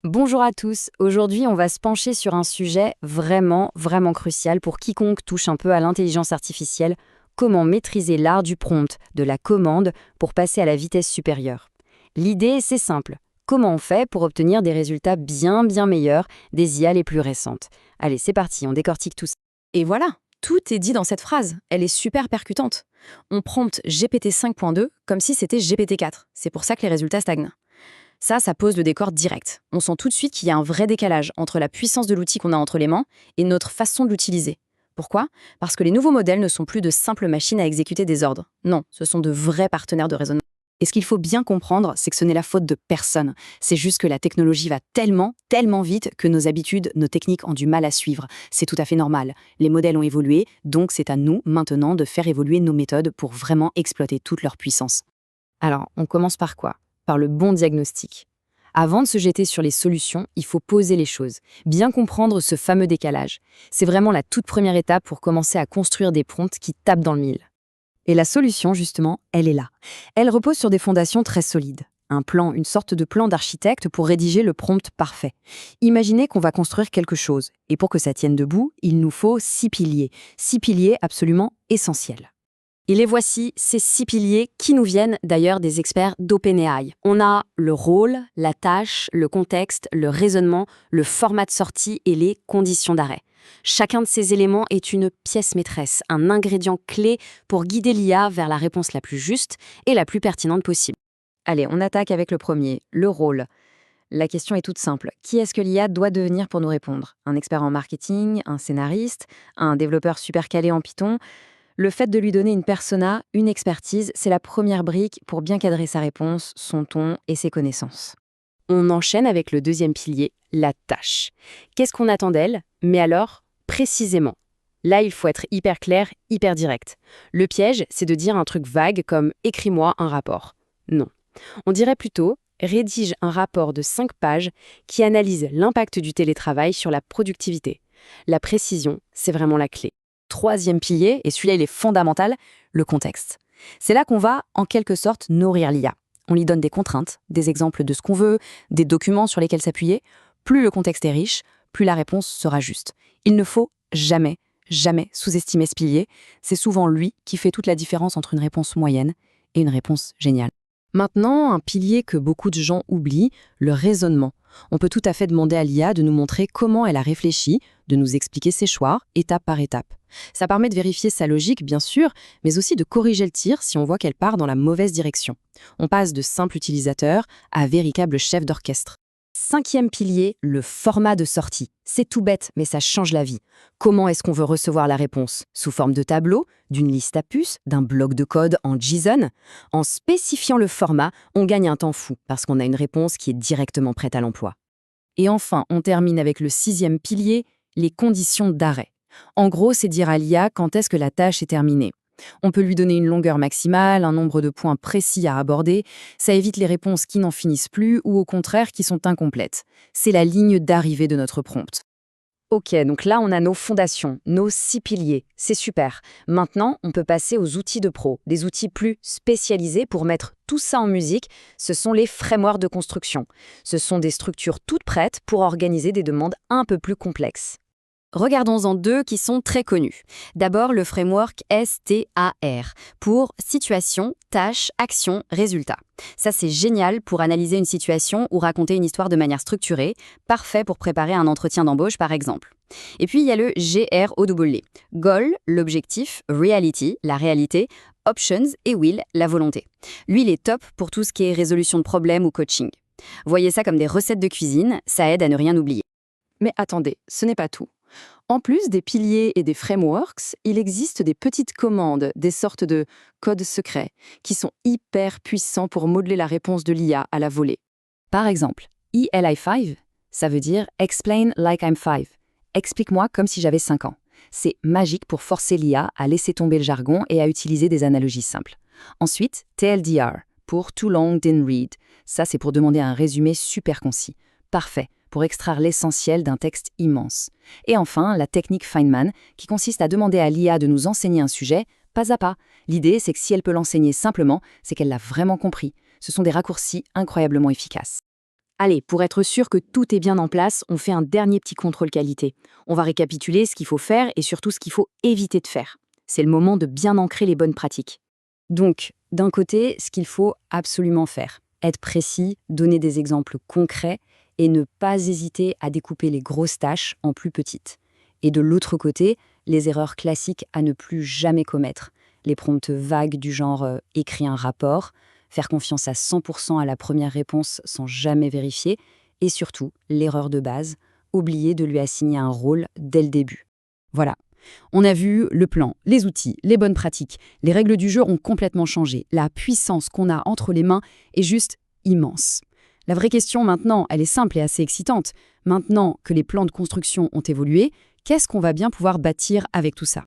Bonjour à tous, aujourd'hui on va se pencher sur un sujet vraiment crucial pour quiconque touche un peu à l'intelligence artificielle, comment maîtriser l'art du prompt, de la commande, pour passer à la vitesse supérieure. L'idée c'est simple, comment on fait pour obtenir des résultats bien meilleurs des IA les plus récentes. Allez c'est parti, on décortique tout ça. Et voilà, tout est dit dans cette phrase. Elle est super percutante. On prompte GPT 5.2 comme si c'était GPT 4. C'est pour ça que les résultats stagnent. Ça pose le décor direct. On sent tout de suite qu'il y a un vrai décalage entre la puissance de l'outil qu'on a entre les mains et notre façon de l'utiliser. Pourquoi? Parce que les nouveaux modèles ne sont plus de simples machines à exécuter des ordres. Non, ce sont de vrais partenaires de raisonnement. Et ce qu'il faut bien comprendre, c'est que ce n'est la faute de personne. C'est juste que la technologie va tellement vite que nos habitudes, nos techniques ont du mal à suivre. C'est tout à fait normal. Les modèles ont évolué, donc c'est à nous, maintenant, de faire évoluer nos méthodes pour vraiment exploiter toute leur puissance. Alors, on commence par quoi? Par le bon diagnostic. Avant de se jeter sur les solutions, il faut poser les choses, bien comprendre ce fameux décalage. C'est vraiment la toute première étape pour commencer à construire des prompts qui tapent dans le mille. Et la solution, justement, elle est là. Elle repose sur des fondations très solides. Un plan, une sorte de plan d'architecte pour rédiger le prompt parfait. Imaginez qu'on va construire quelque chose, et pour que ça tienne debout, il nous faut 6 piliers. 6 piliers absolument essentiels. Et les voici, ces 6 piliers qui nous viennent d'ailleurs des experts d'OpenAI. On a le rôle, la tâche, le contexte, le raisonnement, le format de sortie et les conditions d'arrêt. Chacun de ces éléments est une pièce maîtresse, un ingrédient clé pour guider l'IA vers la réponse la plus juste et la plus pertinente possible. Allez, on attaque avec le premier, le rôle. La question est toute simple. Qui est-ce que l'IA doit devenir pour nous répondre? Un expert en marketing, un scénariste, un développeur super calé en Python? Le fait de lui donner une persona, une expertise, c'est la première brique pour bien cadrer sa réponse, son ton et ses connaissances. On enchaîne avec le deuxième pilier, la tâche. Qu'est-ce qu'on attend d'elle? Mais alors, précisément. Là, il faut être hyper clair, hyper direct. Le piège, c'est de dire un truc vague comme « écris-moi un rapport ». Non. On dirait plutôt « rédige un rapport de 5 pages qui analyse l'impact du télétravail sur la productivité ». La précision, c'est vraiment la clé. Troisième pilier, et celui-là il est fondamental, le contexte. C'est là qu'on va, en quelque sorte, nourrir l'IA. On lui donne des contraintes, des exemples de ce qu'on veut, des documents sur lesquels s'appuyer. Plus le contexte est riche, plus la réponse sera juste. Il ne faut jamais sous-estimer ce pilier. C'est souvent lui qui fait toute la différence entre une réponse moyenne et une réponse géniale. Maintenant, un pilier que beaucoup de gens oublient, le raisonnement. On peut tout à fait demander à l'IA de nous montrer comment elle a réfléchi, de nous expliquer ses choix, étape par étape. Ça permet de vérifier sa logique, bien sûr, mais aussi de corriger le tir si on voit qu'elle part dans la mauvaise direction. On passe de simple utilisateur à véritable chef d'orchestre. Cinquième pilier, le format de sortie. C'est tout bête, mais ça change la vie. Comment est-ce qu'on veut recevoir la réponse? Sous forme de tableau, d'une liste à puces, d'un bloc de code en JSON? En spécifiant le format, on gagne un temps fou, parce qu'on a une réponse qui est directement prête à l'emploi. Et enfin, on termine avec le sixième pilier, les conditions d'arrêt. En gros, c'est dire à l'IA quand est-ce que la tâche est terminée. On peut lui donner une longueur maximale, un nombre de points précis à aborder. Ça évite les réponses qui n'en finissent plus ou au contraire qui sont incomplètes. C'est la ligne d'arrivée de notre prompt. Ok, donc là on a nos fondations, nos 6 piliers, c'est super. Maintenant, on peut passer aux outils de pro, des outils plus spécialisés pour mettre tout ça en musique. Ce sont les frameworks de construction. Ce sont des structures toutes prêtes pour organiser des demandes un peu plus complexes. Regardons-en deux qui sont très connus. D'abord, le framework STAR pour situation, tâche, action, résultat. Ça, c'est génial pour analyser une situation ou raconter une histoire de manière structurée, parfait pour préparer un entretien d'embauche par exemple. Et puis, il y a le GROW. Goal, l'objectif, Reality, la réalité, Options et Will, la volonté. Lui, il est top pour tout ce qui est résolution de problèmes ou coaching. Voyez ça comme des recettes de cuisine, ça aide à ne rien oublier. Mais attendez, ce n'est pas tout. En plus des piliers et des frameworks, il existe des petites commandes, des sortes de codes secrets, qui sont hyper puissants pour modeler la réponse de l'IA à la volée. Par exemple, ELI5, ça veut dire Explain like I'm 5. Explique-moi comme si j'avais 5 ans. C'est magique pour forcer l'IA à laisser tomber le jargon et à utiliser des analogies simples. Ensuite, TLDR, pour Too Long Didn't Read. Ça, c'est pour demander un résumé super concis. Parfait pour extraire l'essentiel d'un texte immense. Et enfin, la technique Feynman, qui consiste à demander à l'IA de nous enseigner un sujet, pas à pas. L'idée, c'est que si elle peut l'enseigner simplement, c'est qu'elle l'a vraiment compris. Ce sont des raccourcis incroyablement efficaces. Allez, pour être sûr que tout est bien en place, on fait un dernier petit contrôle qualité. On va récapituler ce qu'il faut faire et surtout ce qu'il faut éviter de faire. C'est le moment de bien ancrer les bonnes pratiques. Donc, d'un côté, ce qu'il faut absolument faire, être précis, donner des exemples concrets et ne pas hésiter à découper les grosses tâches en plus petites. Et de l'autre côté, les erreurs classiques à ne plus jamais commettre. Les prompts vagues du genre écris un rapport, faire confiance à 100% à la première réponse sans jamais vérifier, et surtout, l'erreur de base, oublier de lui assigner un rôle dès le début. Voilà. On a vu le plan, les outils, les bonnes pratiques. Les règles du jeu ont complètement changé. La puissance qu'on a entre les mains est juste immense. La vraie question maintenant, elle est simple et assez excitante. Maintenant que les plans de construction ont évolué, qu'est-ce qu'on va bien pouvoir bâtir avec tout ça ?